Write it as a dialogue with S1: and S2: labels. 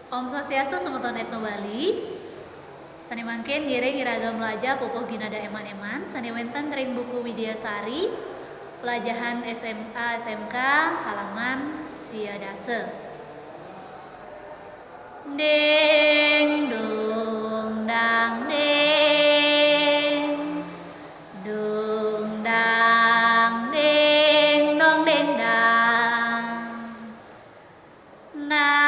S1: Om Swastiastu Semeton Etno Bali. Sani mangkin giring iragam melaja pupuh ginada eman-eman. Sani wenten tering buku Widyasari. Pelajaran SMA SMK halaman siadase. Ding dung dang ding. Dung dang ding dong ding dang. Na